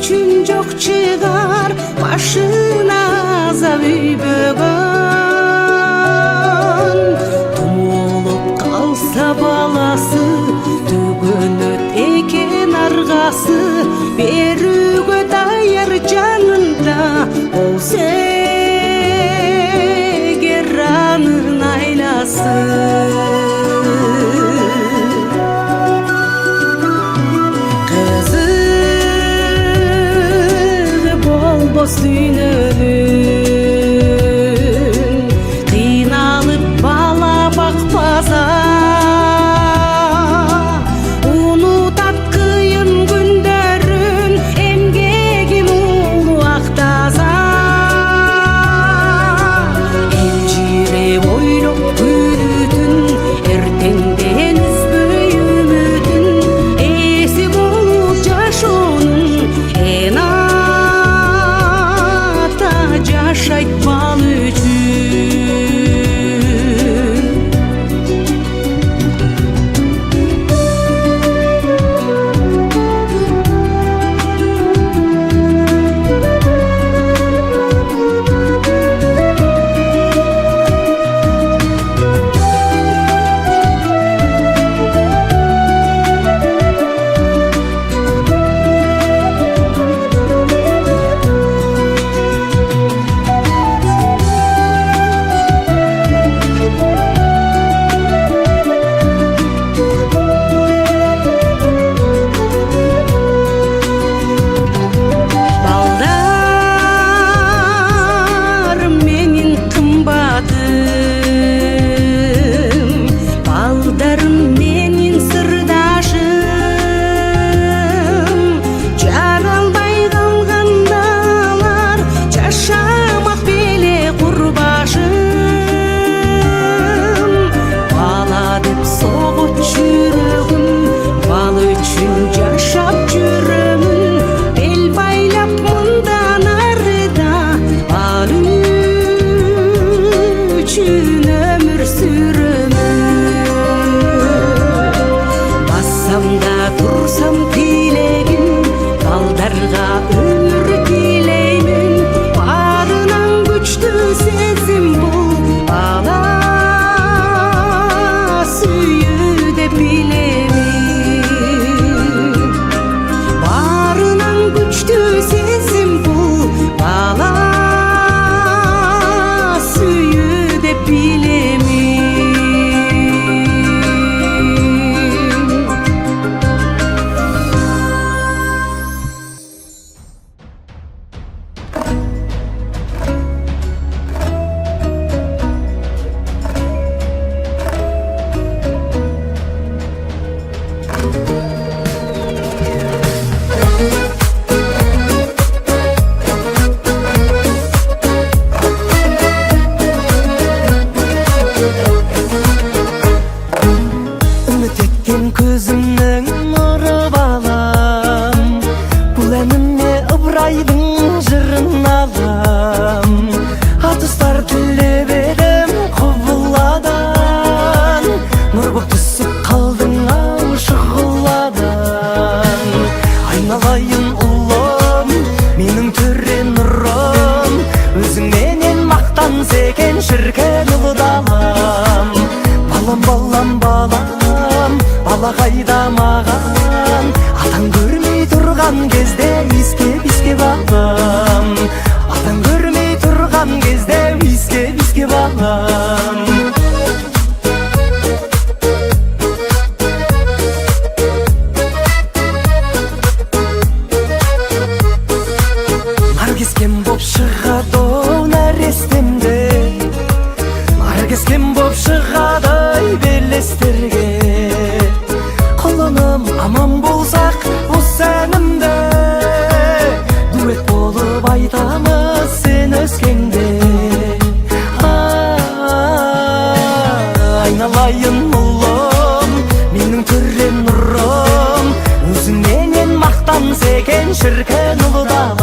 үчүн жок чыгар башына азап үйбөгөн. Тумулуп калса баласы төгөнөт экен аргасы, берүүгө даяр жанында болсо эгер анын айласы. Болбос дүйнөнүн кыйналып бала бакпаса, унутат кыйын күндөрүн эмгегин улуу актаса. Элжиреп ойлоп күнүтүн, эртеңден үзбөй үмүтүн, эси болуп жашоонун жашайт бал үчүн. Турсам тилегим, балдарга өмүр тилеймин. Баарынан күчтүү сезим бул бала сүйүүдө билемин. Баарынан күчтүү сезим бул бала сүйүүдө билемин. Көзімнің нұры балам, бұл әнімне ыбырайдың жырын алам. Атыстар тілеп едім құбыладан, нұр боп түсіп қалдың ау шұғыладан. Айналайын ұлым, менің түрен нұрым, өзіңменен мақтан секен шіркен ұлы далам. Балам, балам, балам, бала қайда маған, атаң көрмей тұрған кезде иіскеп балам. Атаң көрмей тұрған кезде иіскеп балам. Наркескен боп шығады нәрестемде, наркескен боп шығады белестерге. Құлыным аман болсақ осы әнімді, дуэт болып айтамыз сен өскенде. Айналайын ұлым, менің түрен нұрым, өзіңменен мақтан секен шіркен ұлы дала.